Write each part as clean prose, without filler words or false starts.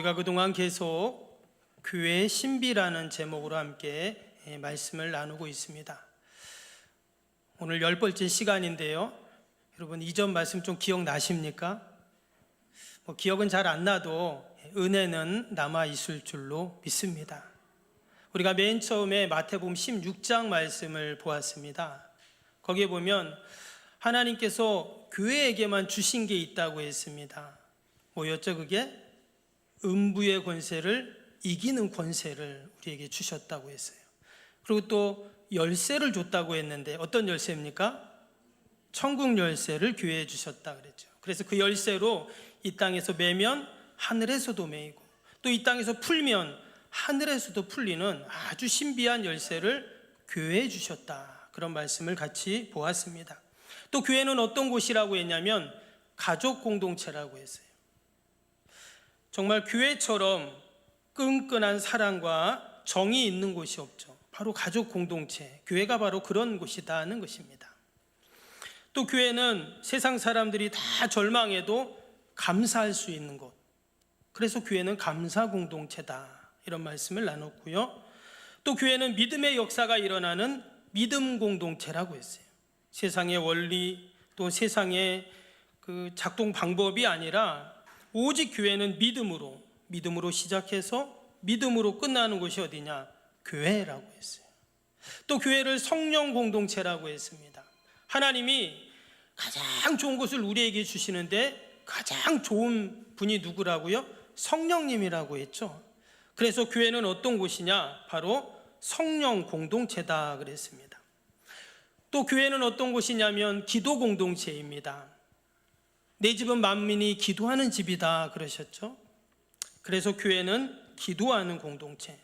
우리가 그동안 계속 교회의 신비라는 제목으로 함께 말씀을 나누고 있습니다. 오늘 10번째 시간인데요. 여러분 이전 말씀 좀 기억나십니까? 기억은 잘 안 나도 은혜는 남아있을 줄로 믿습니다. 우리가 맨 처음에 마태복음 16장 말씀을 보았습니다. 거기에 보면 하나님께서 교회에게만 주신 게 있다고 했습니다. 뭐였죠 그게? 음부의 권세를 이기는 권세를 우리에게 주셨다고 했어요. 그리고 또 열쇠를 줬다고 했는데 어떤 열쇠입니까? 천국 열쇠를 교회에 주셨다 그랬죠. 그래서 그 열쇠로 이 땅에서 매면 하늘에서도 매이고 또 이 땅에서 풀면 하늘에서도 풀리는 아주 신비한 열쇠를 교회에 주셨다. 그런 말씀을 같이 보았습니다. 또 교회는 어떤 곳이라고 했냐면 가족 공동체라고 했어요. 정말 교회처럼 끈끈한 사랑과 정이 있는 곳이 없죠. 바로 가족 공동체, 교회가 바로 그런 곳이다는 것입니다. 또 교회는 세상 사람들이 다 절망해도 감사할 수 있는 곳, 그래서 교회는 감사 공동체다, 이런 말씀을 나눴고요. 또 교회는 믿음의 역사가 일어나는 믿음 공동체라고 했어요. 세상의 원리 또 세상의 그 작동 방법이 아니라 오직 교회는 믿음으로 시작해서 믿음으로 끝나는 곳이 어디냐? 교회라고 했어요. 또 교회를 성령 공동체라고 했습니다. 하나님이 가장 좋은 것을 우리에게 주시는데 가장 좋은 분이 누구라고요? 성령님이라고 했죠. 그래서 교회는 어떤 곳이냐? 바로 성령 공동체다 그랬습니다. 또 교회는 어떤 곳이냐면 기도 공동체입니다. 내 집은 만민이 기도하는 집이다 그러셨죠. 그래서 교회는 기도하는 공동체.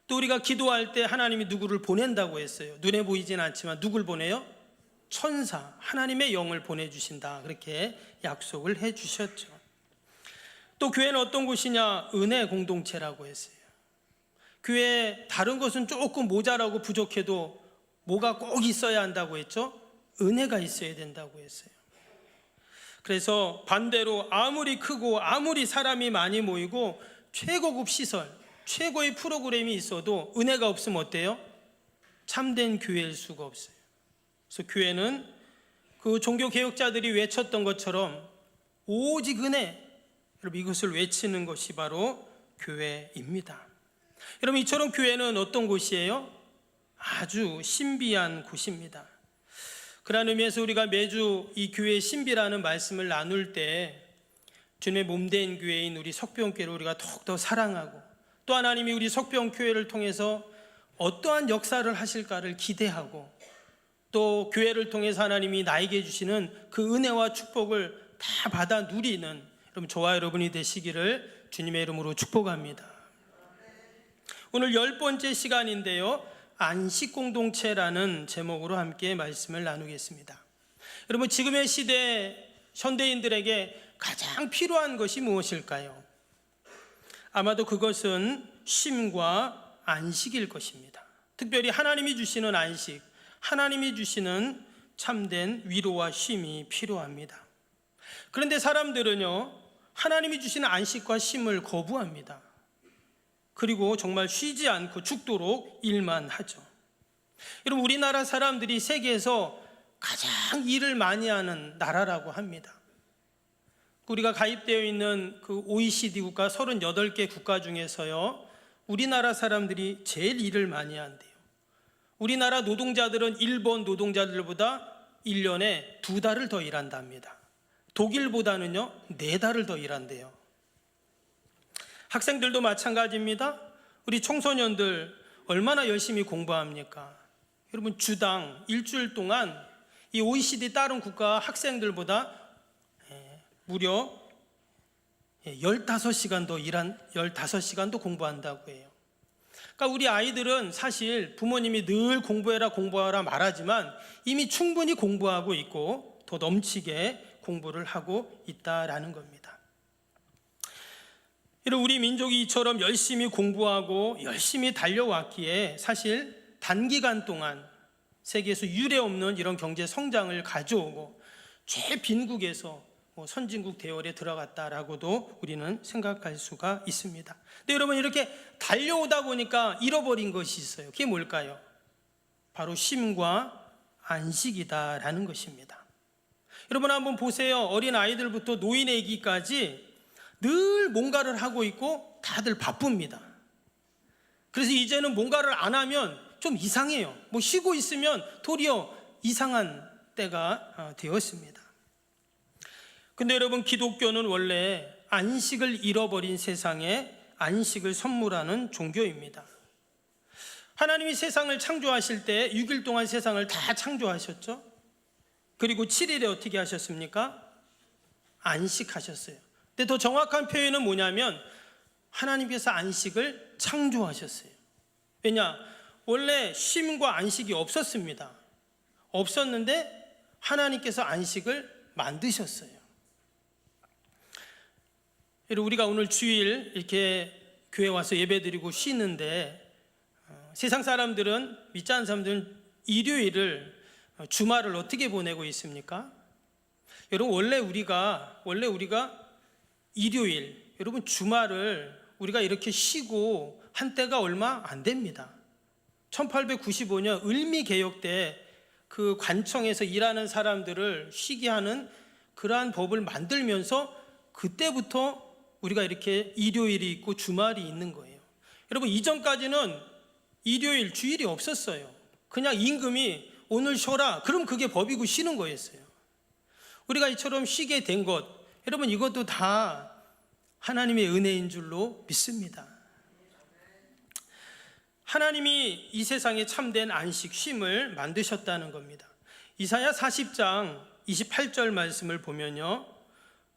또 우리가 기도할 때 하나님이 누구를 보낸다고 했어요. 눈에 보이진 않지만 누굴 보내요? 천사, 하나님의 영을 보내주신다, 그렇게 약속을 해주셨죠. 또 교회는 어떤 곳이냐? 은혜 공동체라고 했어요. 교회에 다른 것은 조금 모자라고 부족해도 뭐가 꼭 있어야 한다고 했죠? 은혜가 있어야 된다고 했어요. 그래서 반대로 아무리 크고 아무리 사람이 많이 모이고 최고급 시설, 최고의 프로그램이 있어도 은혜가 없으면 어때요? 참된 교회일 수가 없어요. 그래서 교회는 그 종교개혁자들이 외쳤던 것처럼 오직 은혜, 여러분 이것을 외치는 것이 바로 교회입니다. 여러분 이처럼 교회는 어떤 곳이에요? 아주 신비한 곳입니다. 그런 의미에서 우리가 매주 이 교회의 신비라는 말씀을 나눌 때 주님의 몸된 교회인 우리 석병교회를 우리가 더욱더 사랑하고 또 하나님이 우리 석병교회를 통해서 어떠한 역사를 하실까를 기대하고 또 교회를 통해서 하나님이 나에게 주시는 그 은혜와 축복을 다 받아 누리는 여러분 저와 여러분이 되시기를 주님의 이름으로 축복합니다. 오늘 10번째 시간인데요, 안식공동체라는 제목으로 함께 말씀을 나누겠습니다. 여러분 지금의 시대 현대인들에게 가장 필요한 것이 무엇일까요? 아마도 그것은 쉼과 안식일 것입니다. 특별히 하나님이 주시는 안식, 하나님이 주시는 참된 위로와 쉼이 필요합니다. 그런데 사람들은요, 하나님이 주시는 안식과 쉼을 거부합니다. 그리고 정말 쉬지 않고 죽도록 일만 하죠. 여러분 우리나라 사람들이 세계에서 가장 일을 많이 하는 나라라고 합니다. 우리가 가입되어 있는 그 OECD 국가 38개 국가 중에서요, 우리나라 사람들이 제일 일을 많이 한대요. 우리나라 노동자들은 일본 노동자들보다 1년에 2달을 더 일한답니다. 독일보다는요 4달을 더 일한대요. 학생들도 마찬가지입니다. 우리 청소년들 얼마나 열심히 공부합니까? 여러분 주당 일주일 동안 이 OECD 다른 국가 학생들보다 무려 15시간도 공부한다고 해요. 그러니까 우리 아이들은 사실 부모님이 늘 공부해라 공부하라 말하지만 이미 충분히 공부하고 있고 더 넘치게 공부를 하고 있다라는 겁니다. 이런 우리 민족이 이처럼 열심히 공부하고 열심히 달려왔기에 사실 단기간 동안 세계에서 유례 없는 이런 경제 성장을 가져오고 최빈국에서 선진국 대열에 들어갔다라고도 우리는 생각할 수가 있습니다. 근데 여러분, 이렇게 달려오다 보니까 잃어버린 것이 있어요. 그게 뭘까요? 바로 쉼과 안식이다라는 것입니다. 여러분 한번 보세요. 어린 아이들부터 노인 애기까지 늘 뭔가를 하고 있고 다들 바쁩니다. 그래서 이제는 뭔가를 안 하면 좀 이상해요. 쉬고 있으면 도리어 이상한 때가 되었습니다. 근데 여러분, 기독교는 원래 안식을 잃어버린 세상에 안식을 선물하는 종교입니다. 하나님이 세상을 창조하실 때 6일 동안 세상을 다 창조하셨죠. 그리고 7일에 어떻게 하셨습니까? 안식하셨어요. 근데 더 정확한 표현은 뭐냐면 하나님께서 안식을 창조하셨어요. 왜냐? 원래 쉼과 안식이 없었습니다. 없었는데 하나님께서 안식을 만드셨어요. 우리가 오늘 주일 이렇게 교회 와서 예배드리고 쉬는데 세상 사람들은, 믿지 않는 사람들은 일요일을, 주말을 어떻게 보내고 있습니까? 여러분, 원래 우리가 일요일, 여러분 주말을 우리가 이렇게 쉬고 한 때가 얼마 안 됩니다. 1895년 을미개혁 때 그 관청에서 일하는 사람들을 쉬게 하는 그러한 법을 만들면서 그때부터 우리가 이렇게 일요일이 있고 주말이 있는 거예요. 여러분, 이전까지는 일요일, 주일이 없었어요. 그냥 임금이 오늘 쉬어라, 그럼 그게 법이고 쉬는 거였어요. 우리가 이처럼 쉬게 된 것, 여러분 이것도 다 하나님의 은혜인 줄로 믿습니다. 하나님이 이 세상에 참된 안식, 쉼을 만드셨다는 겁니다. 이사야 40장 28절 말씀을 보면요,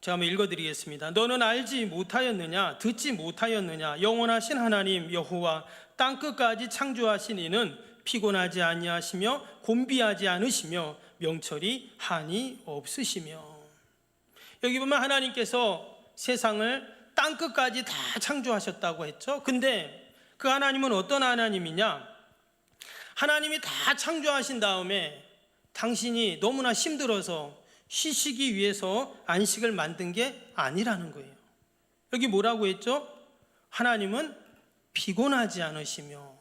제가 한번 읽어드리겠습니다. 너는 알지 못하였느냐? 듣지 못하였느냐? 영원하신 하나님 여호와 땅끝까지 창조하신 이는 피곤하지 아니하시며 곤비하지 않으시며 명철이 한이 없으시며. 여기 보면 하나님께서 세상을 땅끝까지 다 창조하셨다고 했죠. 근데 그 하나님은 어떤 하나님이냐? 하나님이 다 창조하신 다음에 당신이 너무나 힘들어서 쉬시기 위해서 안식을 만든 게 아니라는 거예요. 여기 뭐라고 했죠? 하나님은 피곤하지 않으시며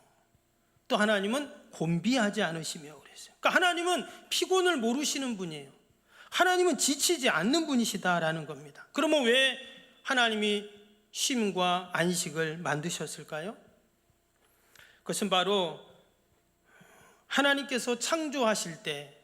또 하나님은 곤비하지 않으시며 그랬어요. 그러니까 하나님은 피곤을 모르시는 분이에요. 하나님은 지치지 않는 분이시다라는 겁니다. 그러면 왜 하나님이 쉼과 안식을 만드셨을까요? 그것은 바로 하나님께서 창조하실 때,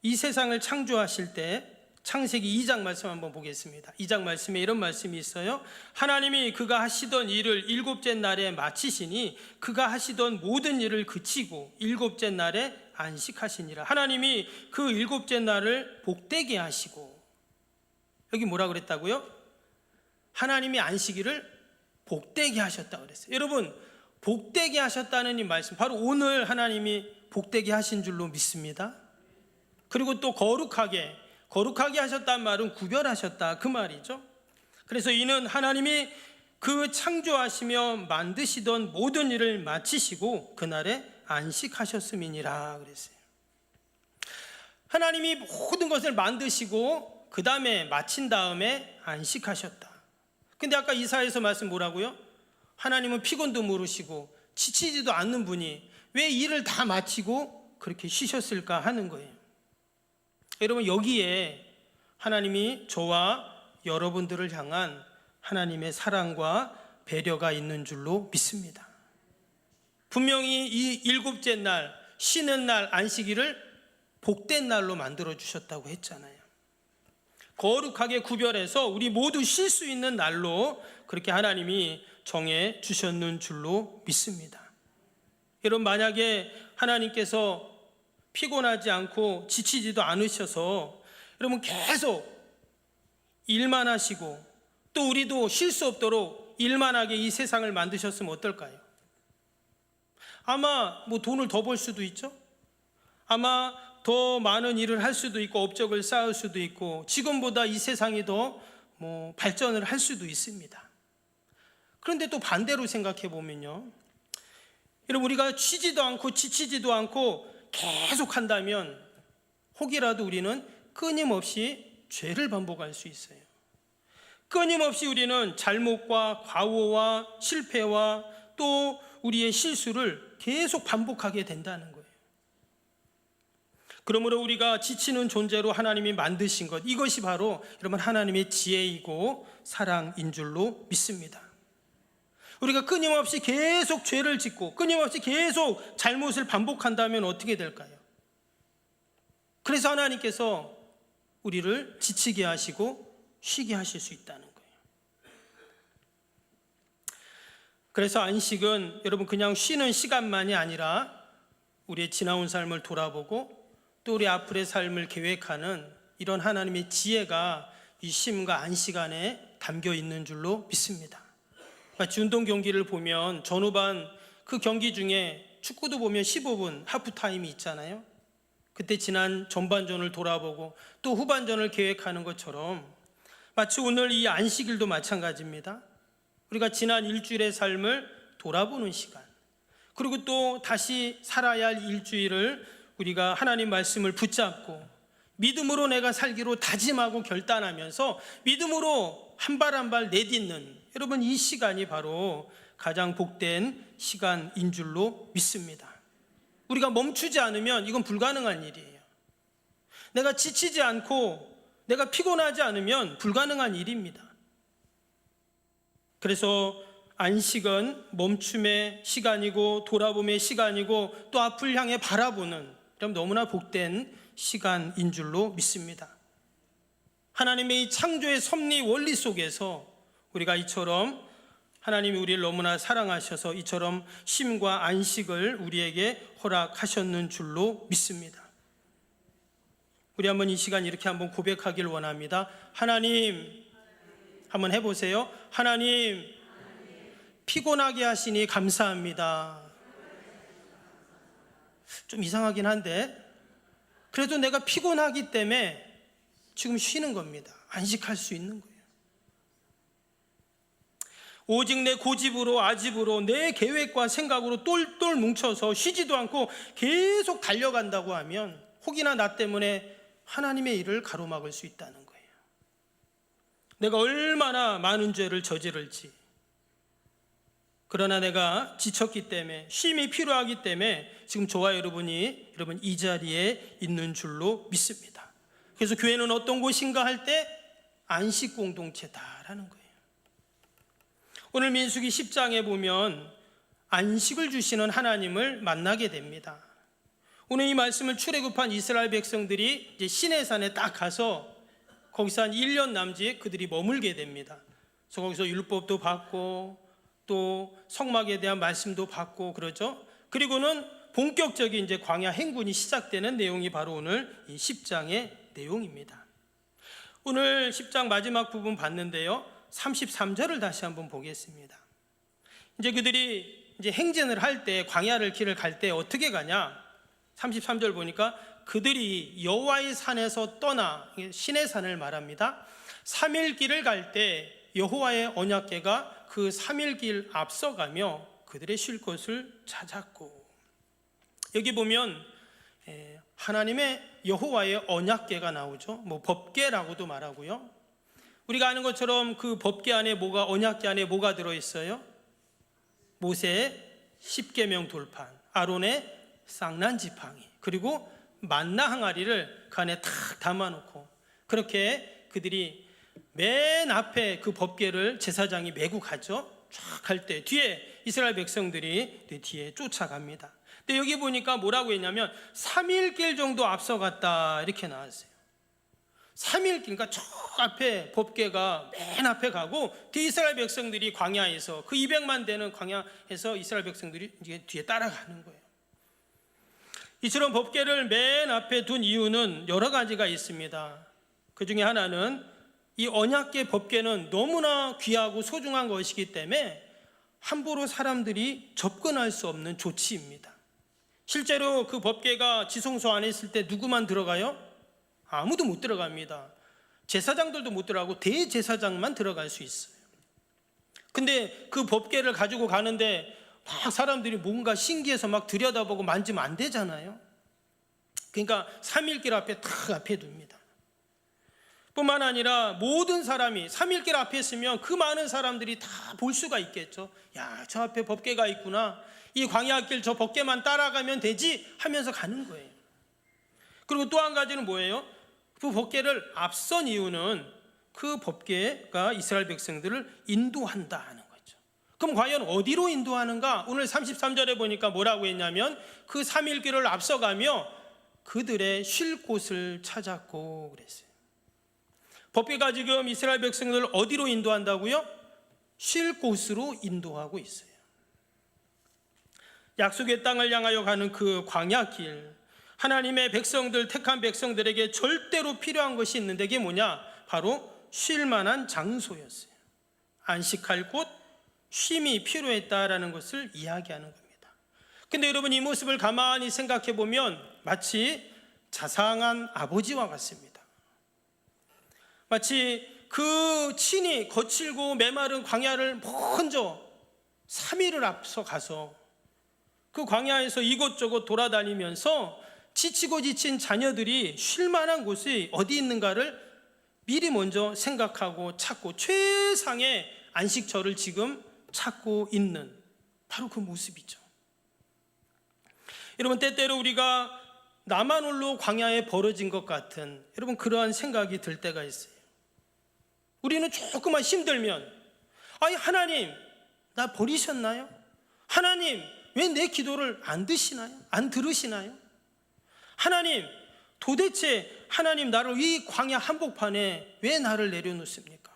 이 세상을 창조하실 때, 창세기 2장 말씀 한번 보겠습니다. 2장 말씀에 이런 말씀이 있어요. 하나님이 그가 하시던 일을 일곱째 날에 마치시니 그가 하시던 모든 일을 그치고 일곱째 날에 안식하시니라. 하나님이 그 일곱째 날을 복되게 하시고, 여기 뭐라 그랬다고요? 하나님이 안식일을 복되게 하셨다고 그랬어요. 여러분, 복되게 하셨다는 이 말씀, 바로 오늘 하나님이 복되게 하신 줄로 믿습니다. 그리고 또 거룩하게 하셨다는 말은 구별하셨다, 그 말이죠. 그래서 이는 하나님이 그 창조하시며 만드시던 모든 일을 마치시고 그날에 안식하셨음이니라 그랬어요. 하나님이 모든 것을 만드시고 그 다음에 마친 다음에 안식하셨다. 근데 아까 이사야에서 말씀 뭐라고요? 하나님은 피곤도 모르시고 지치지도 않는 분이 왜 일을 다 마치고 그렇게 쉬셨을까 하는 거예요. 여러분, 여기에 하나님이 저와 여러분들을 향한 하나님의 사랑과 배려가 있는 줄로 믿습니다. 분명히 이 일곱째 날, 쉬는 날, 안식일을 복된 날로 만들어 주셨다고 했잖아요. 거룩하게 구별해서 우리 모두 쉴 수 있는 날로 그렇게 하나님이 정해 주셨는 줄로 믿습니다. 여러분, 만약에 하나님께서 피곤하지 않고 지치지도 않으셔서 여러분 계속 일만 하시고 또 우리도 쉴 수 없도록 일만 하게 이 세상을 만드셨으면 어떨까요? 아마 돈을 더 벌 수도 있죠. 아마 더 많은 일을 할 수도 있고 업적을 쌓을 수도 있고 지금보다 이 세상이 더 발전을 할 수도 있습니다. 그런데 또 반대로 생각해 보면요, 여러분, 우리가 쉬지도 않고 지치지도 않고 계속 한다면 혹이라도 우리는 끊임없이 죄를 반복할 수 있어요. 끊임없이 우리는 잘못과 과오와 실패와 또 우리의 실수를 계속 반복하게 된다는 거예요. 그러므로 우리가 지치는 존재로 하나님이 만드신 것, 이것이 바로 여러분 하나님의 지혜이고 사랑인 줄로 믿습니다. 우리가 끊임없이 계속 죄를 짓고 끊임없이 계속 잘못을 반복한다면 어떻게 될까요? 그래서 하나님께서 우리를 지치게 하시고 쉬게 하실 수 있다는 거예요. 그래서 안식은 여러분 그냥 쉬는 시간만이 아니라 우리의 지나온 삶을 돌아보고 또 우리 앞으로의 삶을 계획하는 이런 하나님의 지혜가 이 쉼과 안식 안에 담겨 있는 줄로 믿습니다. 마치 운동 경기를 보면 전후반 그 경기 중에 축구도 보면 15분 하프타임이 있잖아요. 그때 지난 전반전을 돌아보고 또 후반전을 계획하는 것처럼 마치 오늘 이 안식일도 마찬가지입니다. 우리가 지난 일주일의 삶을 돌아보는 시간, 그리고 또 다시 살아야 할 일주일을 우리가 하나님 말씀을 붙잡고 믿음으로 내가 살기로 다짐하고 결단하면서 믿음으로 한 발 한 발 내딛는 여러분 이 시간이 바로 가장 복된 시간인 줄로 믿습니다. 우리가 멈추지 않으면 이건 불가능한 일이에요. 내가 지치지 않고 내가 피곤하지 않으면 불가능한 일입니다. 그래서 안식은 멈춤의 시간이고 돌아봄의 시간이고 또 앞을 향해 바라보는 너무나 복된 시간인 줄로 믿습니다. 하나님의 이 창조의 섭리 원리 속에서 우리가 이처럼 하나님이 우리를 너무나 사랑하셔서 이처럼 쉼과 안식을 우리에게 허락하셨는 줄로 믿습니다. 우리 한번 이 시간 이렇게 한번 고백하길 원합니다. 하나님, 한번 해보세요. 하나님, 피곤하게 하시니 감사합니다. 좀 이상하긴 한데 그래도 내가 피곤하기 때문에 지금 쉬는 겁니다. 안식할 수 있는 거예요. 오직 내 고집으로 아집으로 내 계획과 생각으로 똘똘 뭉쳐서 쉬지도 않고 계속 달려간다고 하면 혹이나 나 때문에 하나님의 일을 가로막을 수 있다는 거예요. 내가 얼마나 많은 죄를 저지를지, 그러나 내가 지쳤기 때문에 쉼이 필요하기 때문에 지금 저와 여러분이 이 자리에 있는 줄로 믿습니다. 그래서 교회는 어떤 곳인가 할 때 안식 공동체다라는 거예요. 오늘 민수기 10장에 보면 안식을 주시는 하나님을 만나게 됩니다. 오늘 이 말씀을 출애굽한 이스라엘 백성들이 이제 시내산에 딱 가서 거기서 한 1년 남짓 그들이 머물게 됩니다. 그래서 거기서 율법도 받고 또 성막에 대한 말씀도 받고 그러죠. 그리고는 본격적인 이제 광야 행군이 시작되는 내용이 바로 오늘 이 10장의 내용입니다. 오늘 10장 마지막 부분 봤는데요. 33절을 다시 한번 보겠습니다. 이제 그들이 이제 행진을 할 때 광야를 길을 갈 때 어떻게 가냐? 33절 보니까 그들이 여호와의 산에서 떠나 시내 산을 말합니다. 3일 길을 갈 때 여호와의 언약궤가 그 3일 길 앞서가며 그들의 쉴 곳을 찾았고, 여기 보면 하나님의 여호와의 언약궤가 나오죠. 뭐 법궤라고도 말하고요. 우리가 아는 것처럼 그 법궤 안에 언약궤 안에 뭐가 들어있어요? 모세의 십계명 돌판, 아론의 쌍난 지팡이, 그리고 만나 항아리를 그 안에 탁 담아놓고 그렇게 그들이 맨 앞에 그 법궤를 제사장이 메고 가죠. 쫙 갈 때 뒤에 이스라엘 백성들이 뒤에 쫓아갑니다. 근데 여기 보니까 뭐라고 했냐면 3일 길 정도 앞서갔다 이렇게 나왔어요. 3일 길, 그러니까 저 앞에 법궤가 맨 앞에 가고 뒤에 이스라엘 백성들이 광야에서 그 200만 되는 광야에서 이스라엘 백성들이 이제 뒤에 따라가는 거예요. 이처럼 법궤를 맨 앞에 둔 이유는 여러 가지가 있습니다. 그 중에 하나는 이 언약궤 법궤는 너무나 귀하고 소중한 것이기 때문에 함부로 사람들이 접근할 수 없는 조치입니다. 실제로 그 법궤가 지성소 안에 있을 때 누구만 들어가요? 아무도 못 들어갑니다. 제사장들도 못 들어가고 대제사장만 들어갈 수 있어요. 근데 그 법궤를 가지고 가는데 막 사람들이 뭔가 신기해서 막 들여다보고 만지면 안 되잖아요. 그러니까 3일 길 앞에 탁 앞에 둡니다. 뿐만 아니라 모든 사람이 삼일길 앞에 있으면 그 많은 사람들이 다 볼 수가 있겠죠. 야, 저 앞에 법궤가 있구나. 이 광야길 저 법궤만 따라가면 되지 하면서 가는 거예요. 그리고 또 한 가지는 뭐예요? 그 법궤를 앞선 이유는 그 법궤가 이스라엘 백성들을 인도한다 하는 거죠. 그럼 과연 어디로 인도하는가? 오늘 33절에 보니까 뭐라고 했냐면 그 3일길을 앞서가며 그들의 쉴 곳을 찾았고 그랬어요. 법궤가 지금 이스라엘 백성들을 어디로 인도한다고요? 쉴 곳으로 인도하고 있어요. 약속의 땅을 향하여 가는 그 광야길, 하나님의 백성들, 택한 백성들에게 절대로 필요한 것이 있는데 그게 뭐냐? 바로 쉴 만한 장소였어요. 안식할 곳, 쉼이 필요했다라는 것을 이야기하는 겁니다. 근데 여러분, 이 모습을 가만히 생각해 보면 마치 자상한 아버지와 같습니다. 마치 그 친히 거칠고 메마른 광야를 먼저 3일을 앞서 가서 그 광야에서 이곳저곳 돌아다니면서 지치고 지친 자녀들이 쉴 만한 곳이 어디 있는가를 미리 먼저 생각하고 찾고 최상의 안식처를 지금 찾고 있는 바로 그 모습이죠. 여러분, 때때로 우리가 나만 홀로 광야에 벌어진 것 같은 여러분 그러한 생각이 들 때가 있어요. 우리는 조금만 힘들면 아니 하나님 나 버리셨나요? 하나님 왜 내 기도를 안 들으시나요? 하나님 도대체 하나님 나를 이 광야 한복판에 왜 나를 내려놓습니까?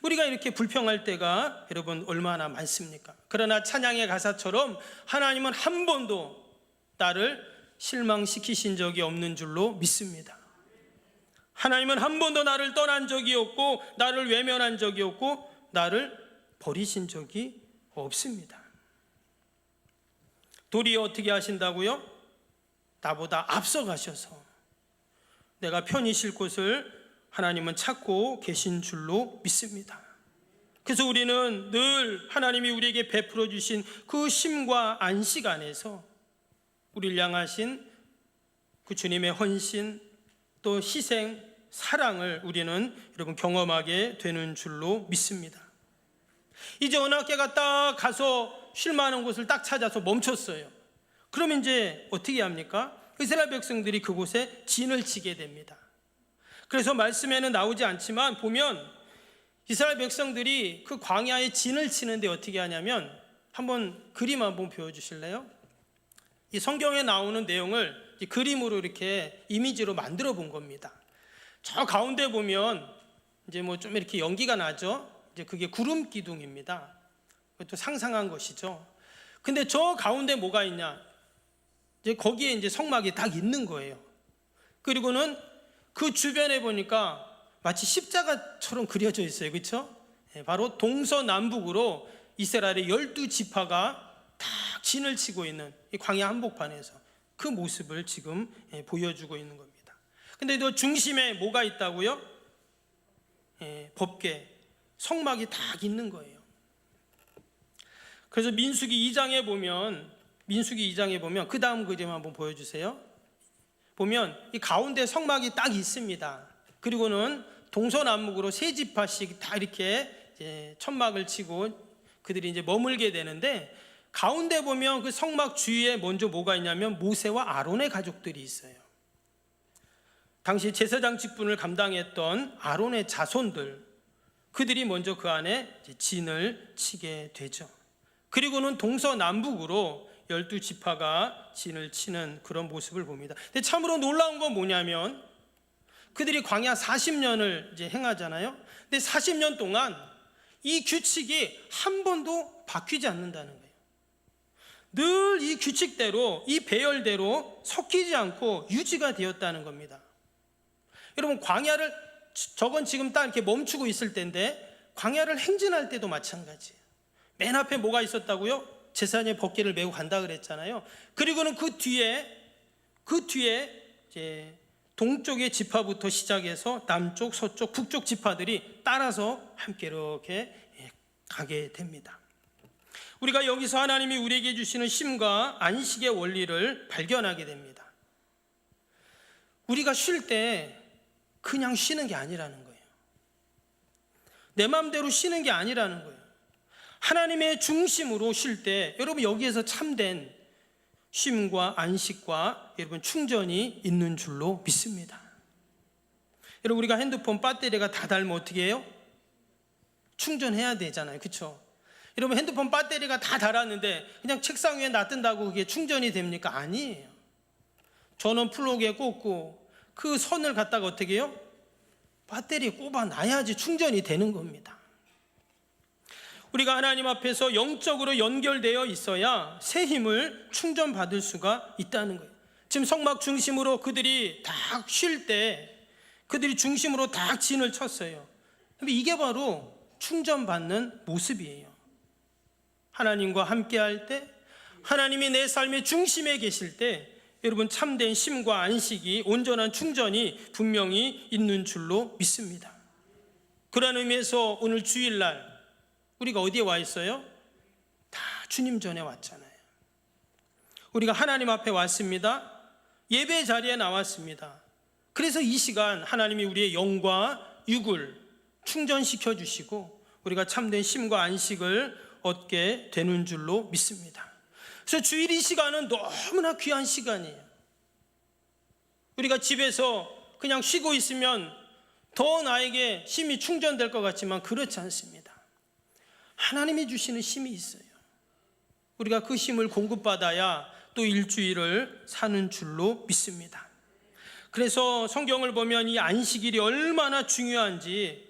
우리가 이렇게 불평할 때가 여러분 얼마나 많습니까? 그러나 찬양의 가사처럼 하나님은 한 번도 나를 실망시키신 적이 없는 줄로 믿습니다. 하나님은 한 번도 나를 떠난 적이 없고 나를 외면한 적이 없고 나를 버리신 적이 없습니다. 도리어 어떻게 하신다고요? 나보다 앞서 가셔서 내가 편히 쉴 곳을 하나님은 찾고 계신 줄로 믿습니다. 그래서 우리는 늘 하나님이 우리에게 베풀어 주신 그 쉼과 안식 안에서 우리를 향하신 그 주님의 헌신 또 희생, 사랑을 우리는 여러분 경험하게 되는 줄로 믿습니다. 이제 어느 학교가 딱 가서 쉴 만한 곳을 딱 찾아서 멈췄어요. 그러면 이제 어떻게 합니까? 이스라엘 백성들이 그곳에 진을 치게 됩니다. 그래서 말씀에는 나오지 않지만 보면 이스라엘 백성들이 그 광야에 진을 치는데 어떻게 하냐면 한번 그림 한번 보여주실래요? 이 성경에 나오는 내용을 그림으로 이렇게 이미지로 만들어 본 겁니다. 저 가운데 보면 이제 뭐 좀 이렇게 연기가 나죠. 이제 그게 구름 기둥입니다. 그것도 상상한 것이죠. 근데 저 가운데 뭐가 있냐? 이제 거기에 이제 성막이 딱 있는 거예요. 그리고는 그 주변에 보니까 마치 십자가처럼 그려져 있어요. 그렇죠? 바로 동서남북으로 이스라엘의 12지파가 딱 진을 치고 있는 이 광야 한복판에서 그 모습을 지금 보여주고 있는 겁니다. 근데 또 중심에 뭐가 있다고요? 법궤, 성막이 딱 있는 거예요. 그래서 민수기 2장에 보면 그 다음 그림 한번 보여주세요. 보면 이 가운데 성막이 딱 있습니다. 그리고는 동서남북으로 세 지파씩 다 이렇게 이제 천막을 치고 그들이 이제 머물게 되는데 가운데 보면 그 성막 주위에 먼저 뭐가 있냐면 모세와 아론의 가족들이 있어요. 당시 제사장 직분을 감당했던 아론의 자손들, 그들이 먼저 그 안에 진을 치게 되죠. 그리고는 동서남북으로 12지파가 진을 치는 그런 모습을 봅니다. 근데 참으로 놀라운 건 뭐냐면 그들이 광야 40년을 이제 행하잖아요. 근데 40년 동안 이 규칙이 한 번도 바뀌지 않는다는 거예요. 늘 이 규칙대로, 이 배열대로 섞이지 않고 유지가 되었다는 겁니다. 여러분, 광야를, 저건 지금 딱 이렇게 멈추고 있을 때인데 광야를 행진할 때도 마찬가지예요. 맨 앞에 뭐가 있었다고요? 제사장의 법궤를 메고 간다 그랬잖아요. 그리고는 그 뒤에 이제 동쪽의 지파부터 시작해서 남쪽, 서쪽, 북쪽 지파들이 따라서 함께 이렇게 가게 됩니다. 우리가 여기서 하나님이 우리에게 주시는 쉼과 안식의 원리를 발견하게 됩니다. 우리가 쉴 때 그냥 쉬는 게 아니라는 거예요. 내 마음대로 쉬는 게 아니라는 거예요. 하나님의 중심으로 쉴 때 여러분 여기에서 참된 쉼과 안식과 여러분 충전이 있는 줄로 믿습니다. 여러분 우리가 핸드폰 배터리가 다 닳으면 어떻게 해요? 충전해야 되잖아요. 그렇죠? 여러분 핸드폰 배터리가 다 닳았는데 그냥 책상 위에 놔둔다고 그게 충전이 됩니까? 아니에요. 전원 플러그에 꽂고 그 선을 갖다가 어떻게 해요? 배터리에 꼽아 놔야지 충전이 되는 겁니다. 우리가 하나님 앞에서 영적으로 연결되어 있어야 새 힘을 충전받을 수가 있다는 거예요. 지금 성막 중심으로 그들이 딱 쉴 때 그들이 중심으로 딱 진을 쳤어요. 이게 바로 충전받는 모습이에요. 하나님과 함께할 때, 하나님이 내 삶의 중심에 계실 때 여러분 참된 쉼과 안식이, 온전한 충전이 분명히 있는 줄로 믿습니다. 그런 의미에서 오늘 주일날 우리가 어디에 와 있어요? 다 주님 전에 왔잖아요. 우리가 하나님 앞에 왔습니다. 예배 자리에 나왔습니다. 그래서 이 시간 하나님이 우리의 영과 육을 충전시켜 주시고 우리가 참된 쉼과 안식을 얻게 되는 줄로 믿습니다. 그래서 주일 이 시간은 너무나 귀한 시간이에요. 우리가 집에서 그냥 쉬고 있으면 더 나에게 쉼이 충전될 것 같지만 그렇지 않습니다. 하나님이 주시는 쉼이 있어요. 우리가 그 쉼을 공급받아야 또 일주일을 사는 줄로 믿습니다. 그래서 성경을 보면 이 안식일이 얼마나 중요한지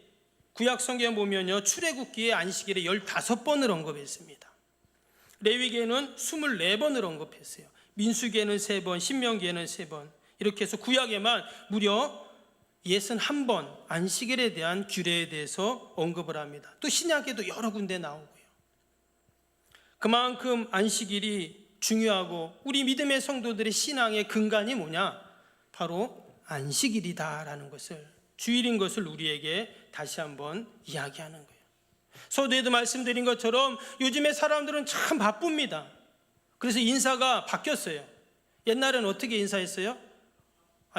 구약 성경에 보면요, 출애굽기에 안식일에 15번을 언급했습니다. 레위기에는 24번을 언급했어요. 민수기에는 3번, 신명기에는 3번, 이렇게 해서 구약에만 무려 61번 안식일에 대한 규례에 대해서 언급을 합니다. 또 신약에도 여러 군데 나오고요. 그만큼 안식일이 중요하고 우리 믿음의 성도들의 신앙의 근간이 뭐냐? 바로 안식일이다라는 것을, 주일인 것을 우리에게 다시 한번 이야기하는 거예요. 서두에도 말씀드린 것처럼 요즘에 사람들은 참 바쁩니다. 그래서 인사가 바뀌었어요. 옛날에는 어떻게 인사했어요?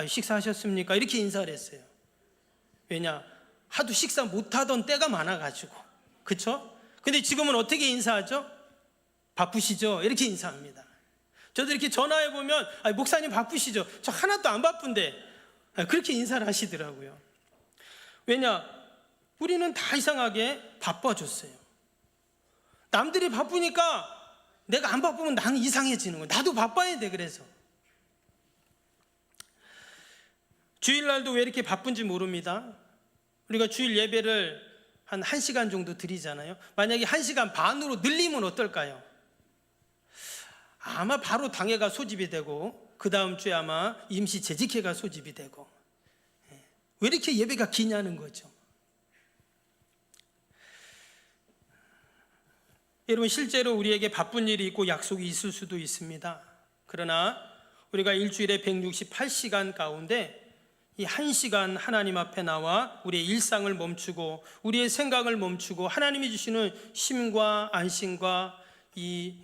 식사하셨습니까? 이렇게 인사를 했어요. 왜냐? 하도 식사 못하던 때가 많아가지고. 그렇죠? 근데 지금은 어떻게 인사하죠? 바쁘시죠? 이렇게 인사합니다. 저도 이렇게 전화해보면 목사님 바쁘시죠? 저 하나도 안 바쁜데 그렇게 인사를 하시더라고요. 왜냐? 우리는 다 이상하게 바빠졌어요. 남들이 바쁘니까 내가 안 바쁘면 나는 이상해지는 거예요. 나도 바빠야 돼. 그래서 주일날도 왜 이렇게 바쁜지 모릅니다. 우리가 주일 예배를 한 1시간 정도 드리잖아요. 만약에 1시간 반으로 늘리면 어떨까요? 아마 바로 당회가 소집이 되고 그 다음 주에 아마 임시 재직회가 소집이 되고, 왜 이렇게 예배가 기냐는 거죠. 여러분 실제로 우리에게 바쁜 일이 있고 약속이 있을 수도 있습니다. 그러나 우리가 일주일에 168시간 가운데 이 1시간 하나님 앞에 나와 우리의 일상을 멈추고 우리의 생각을 멈추고 하나님이 주시는 쉼과 안심과 이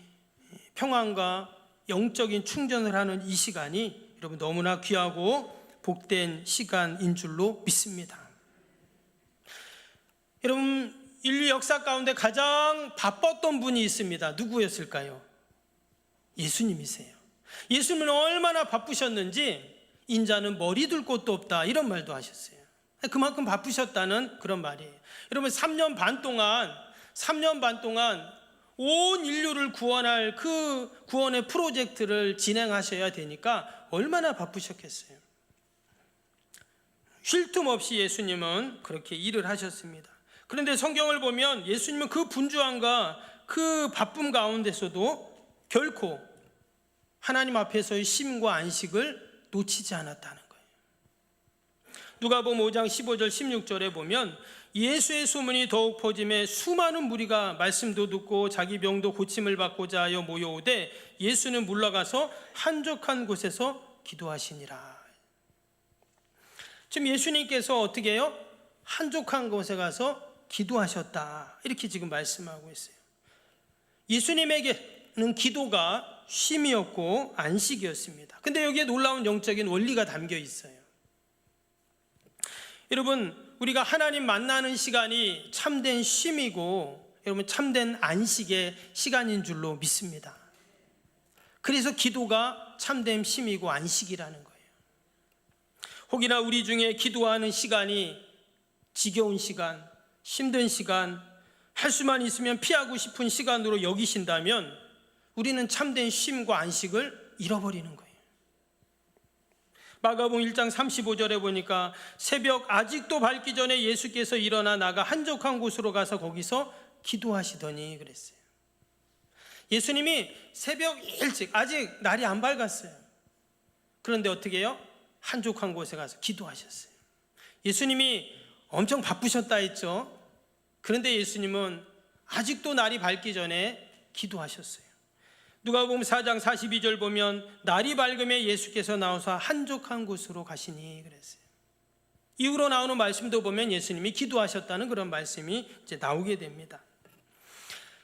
평안과 영적인 충전을 하는 이 시간이 여러분 너무나 귀하고 복된 시간인 줄로 믿습니다. 여러분 인류 역사 가운데 가장 바빴던 분이 있습니다. 누구였을까요? 예수님이세요. 예수님은 얼마나 바쁘셨는지 인자는 머리 둘 곳도 없다 이런 말도 하셨어요. 그만큼 바쁘셨다는 그런 말이에요. 여러분 3년 반 동안 온 인류를 구원할 그 구원의 프로젝트를 진행하셔야 되니까 얼마나 바쁘셨겠어요. 쉴 틈 없이 예수님은 그렇게 일을 하셨습니다. 그런데 성경을 보면 예수님은 그 분주함과 그 바쁨 가운데서도 결코 하나님 앞에서의 쉼과 안식을 놓치지 않았다는 거예요. 누가복음 5장 15절 16절에 보면 예수의 소문이 더욱 퍼짐에 수많은 무리가 말씀도 듣고 자기 병도 고침을 받고자 하여 모여오되 예수는 물러가서 한적한 곳에서 기도하시니라. 지금 예수님께서 어떻게 해요? 한적한 곳에 가서 기도하셨다 이렇게 지금 말씀하고 있어요. 예수님에게는 기도가 쉼이었고 안식이었습니다. 근데 여기에 놀라운 영적인 원리가 담겨 있어요. 여러분, 우리가 하나님 만나는 시간이 참된 쉼이고 여러분 참된 안식의 시간인 줄로 믿습니다. 그래서 기도가 참된 쉼이고 안식이라는 거예요. 혹이나 우리 중에 기도하는 시간이 지겨운 시간, 힘든 시간, 할 수만 있으면 피하고 싶은 시간으로 여기신다면 우리는 참된 쉼과 안식을 잃어버리는 거예요. 마가복음 1장 35절에 보니까 새벽 아직도 밝기 전에 예수께서 일어나 나가 한적한 곳으로 가서 거기서 기도하시더니 그랬어요. 예수님이 새벽 일찍, 아직 날이 안 밝았어요. 그런데 어떻게 해요? 한적한 곳에 가서 기도하셨어요. 예수님이 엄청 바쁘셨다 했죠. 그런데 예수님은 아직도 날이 밝기 전에 기도하셨어요. 누가복음 4장 42절 보면 날이 밝음에 예수께서 나오사 한적한 곳으로 가시니 그랬어요. 이후로 나오는 말씀도 보면 예수님이 기도하셨다는 그런 말씀이 이제 나오게 됩니다.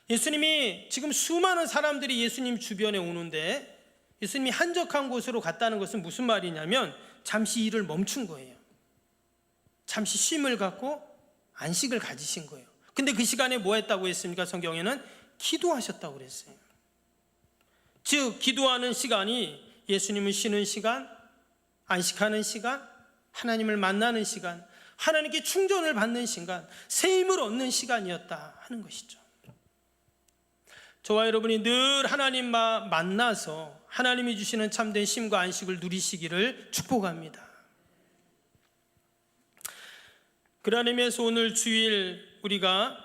예수님이 지금 수많은 사람들이 예수님 주변에 오는데 예수님이 한적한 곳으로 갔다는 것은 무슨 말이냐면 잠시 일을 멈춘 거예요. 잠시 쉼을 갖고 안식을 가지신 거예요. 근데 그 시간에 뭐 했다고 했습니까? 성경에는 기도하셨다고 그랬어요. 즉 기도하는 시간이 예수님을 쉬는 시간, 안식하는 시간, 하나님을 만나는 시간, 하나님께 충전을 받는 시간, 새 힘을 얻는 시간이었다 하는 것이죠. 저와 여러분이 늘 하나님과 만나서 하나님이 주시는 참된 쉼과 안식을 누리시기를 축복합니다. 그런 의미에서 오늘 주일 우리가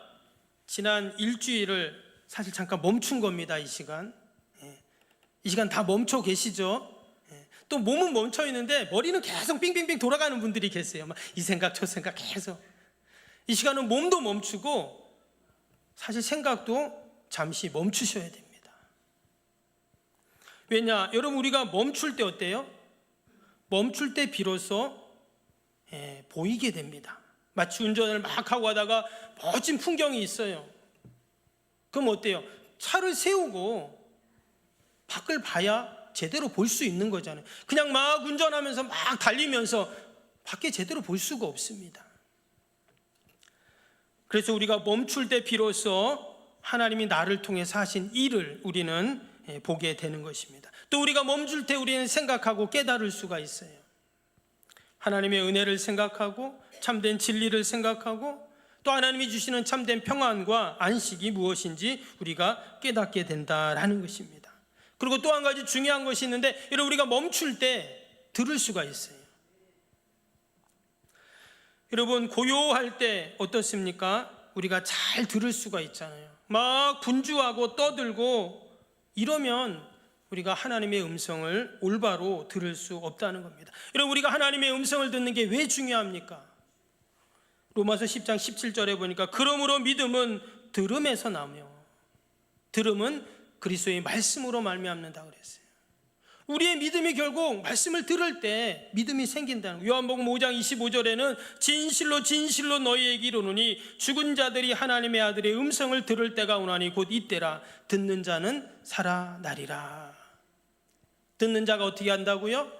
지난 일주일을 사실 잠깐 멈춘 겁니다. 이 시간 다 멈춰 계시죠? 또 몸은 멈춰 있는데 머리는 계속 빙빙빙 돌아가는 분들이 계세요. 막 이 생각 저 생각 계속. 이 시간은 몸도 멈추고 사실 생각도 잠시 멈추셔야 됩니다. 왜냐? 여러분 우리가 멈출 때 어때요? 멈출 때 비로소 보이게 됩니다. 마치 운전을 막 하고 가다가 멋진 풍경이 있어요. 그럼 어때요? 차를 세우고 밖을 봐야 제대로 볼 수 있는 거잖아요. 그냥 막 운전하면서 막 달리면서 밖에 제대로 볼 수가 없습니다. 그래서 우리가 멈출 때 비로소 하나님이 나를 통해서 하신 일을 우리는 보게 되는 것입니다. 또 우리가 멈출 때 우리는 생각하고 깨달을 수가 있어요. 하나님의 은혜를 생각하고 참된 진리를 생각하고 또 하나님이 주시는 참된 평안과 안식이 무엇인지 우리가 깨닫게 된다라는 것입니다. 그리고 또 한 가지 중요한 것이 있는데 여러분 우리가 멈출 때 들을 수가 있어요. 여러분 고요할 때 어떻습니까? 우리가 잘 들을 수가 있잖아요. 막 분주하고 떠들고 이러면 우리가 하나님의 음성을 올바로 들을 수 없다는 겁니다. 여러분 우리가 하나님의 음성을 듣는 게 왜 중요합니까? 로마서 10장 17절에 보니까 그러므로 믿음은 들음에서 나며 들음은 그리스도의 말씀으로 말미암는다 그랬어요. 우리의 믿음이 결국 말씀을 들을 때 믿음이 생긴다는 거예요. 요한복음 5장 25절에는 진실로 진실로 너희에게 이르노니 죽은 자들이 하나님의 아들의 음성을 들을 때가 오나니 곧 이때라. 듣는 자는 살아나리라. 듣는 자가 어떻게 한다고요?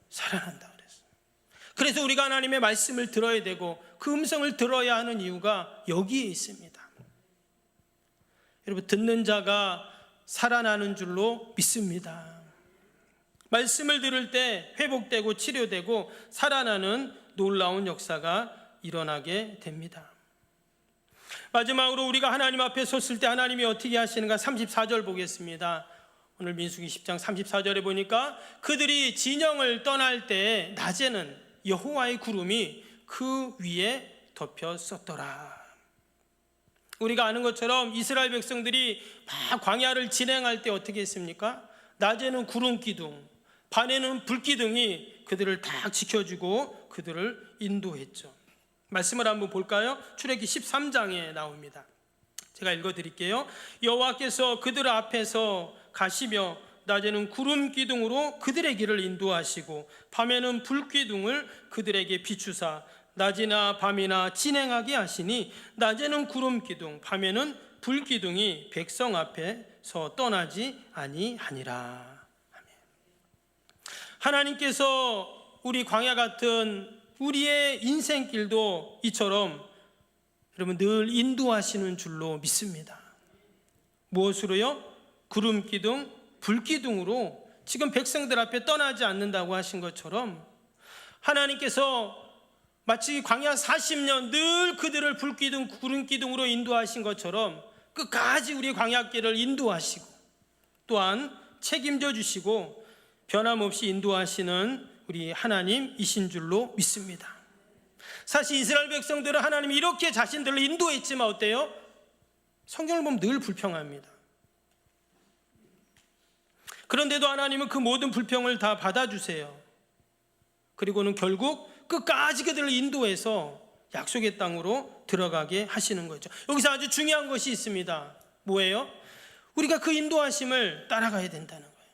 살아난다 그랬어요. 그래서 우리가 하나님의 말씀을 들어야 되고 그 음성을 들어야 하는 이유가 여기에 있습니다. 여러분 듣는 자가 살아나는 줄로 믿습니다. 말씀을 들을 때 회복되고 치료되고 살아나는 놀라운 역사가 일어나게 됩니다. 마지막으로 우리가 하나님 앞에 섰을 때 하나님이 어떻게 하시는가 34절 보겠습니다. 오늘 민수기 10장 34절에 보니까 그들이 진영을 떠날 때 낮에는 여호와의 구름이 그 위에 덮여 섰더라. 우리가 아는 것처럼 이스라엘 백성들이 막 광야를 진행할 때 어떻게 했습니까? 낮에는 구름 기둥, 밤에는 불 기둥이 그들을 다 지켜주고 그들을 인도했죠. 말씀을 한번 볼까요? 출애굽기 13장에 나옵니다. 제가 읽어드릴게요. 여호와께서 그들 앞에서 가시며 낮에는 구름 기둥으로 그들의 길을 인도하시고 밤에는 불 기둥을 그들에게 비추사 낮이나 밤이나 진행하게 하시니 낮에는 구름 기둥 밤에는 불 기둥이 백성 앞에서 떠나지 아니하니라. 하나님께서 우리 광야 같은 우리의 인생길도 이처럼 여러분 늘 인도하시는 줄로 믿습니다. 무엇으로요? 구름기둥, 불기둥으로 지금 백성들 앞에 떠나지 않는다고 하신 것처럼 하나님께서 마치 광야 40년 늘 그들을 불기둥, 구름기둥으로 인도하신 것처럼 끝까지 우리 광야길을 인도하시고 또한 책임져 주시고 변함없이 인도하시는 우리 하나님이신 줄로 믿습니다. 사실 이스라엘 백성들은 하나님이 이렇게 자신들을 인도했지만 어때요? 성경을 보면 늘 불평합니다. 그런데도 하나님은 그 모든 불평을 다 받아주세요. 그리고는 결국 끝까지 그들을 인도해서 약속의 땅으로 들어가게 하시는 거죠. 여기서 아주 중요한 것이 있습니다. 뭐예요? 우리가 그 인도하심을 따라가야 된다는 거예요.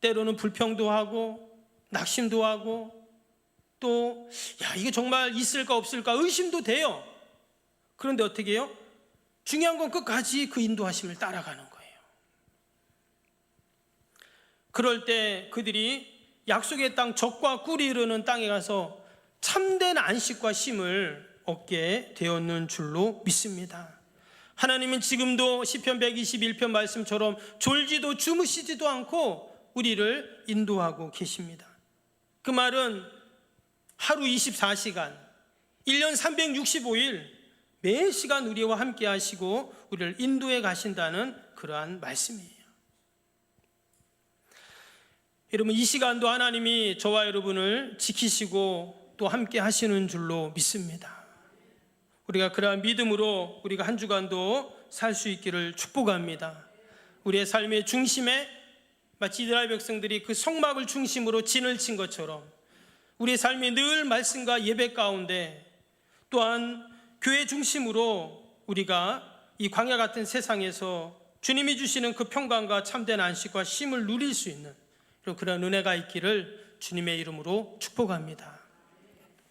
때로는 불평도 하고 낙심도 하고 또 이게 정말 있을까 없을까 의심도 돼요. 그런데 어떻게 해요? 중요한 건 끝까지 그 인도하심을 따라가는 거예요. 그럴 때 그들이 약속의 땅 적과 꿀이 흐르는 땅에 가서 참된 안식과 쉼을 얻게 되었는 줄로 믿습니다. 하나님은 지금도 시편 121편 말씀처럼 졸지도 주무시지도 않고 우리를 인도하고 계십니다. 그 말은 하루 24시간, 1년 365일 매 시간 우리와 함께 하시고 우리를 인도해 가신다는 그러한 말씀이에요. 여러분, 이 시간도 하나님이 저와 여러분을 지키시고 또 함께 하시는 줄로 믿습니다. 우리가 그러한 믿음으로 우리가 한 주간도 살 수 있기를 축복합니다. 우리의 삶의 중심에 마치 이스라엘 백성들이 그 성막을 중심으로 진을 친 것처럼 우리의 삶이 늘 말씀과 예배 가운데 또한 교회 중심으로 우리가 이 광야 같은 세상에서 주님이 주시는 그 평강과 참된 안식과 쉼을 누릴 수 있는 그런 은혜가 있기를 주님의 이름으로 축복합니다.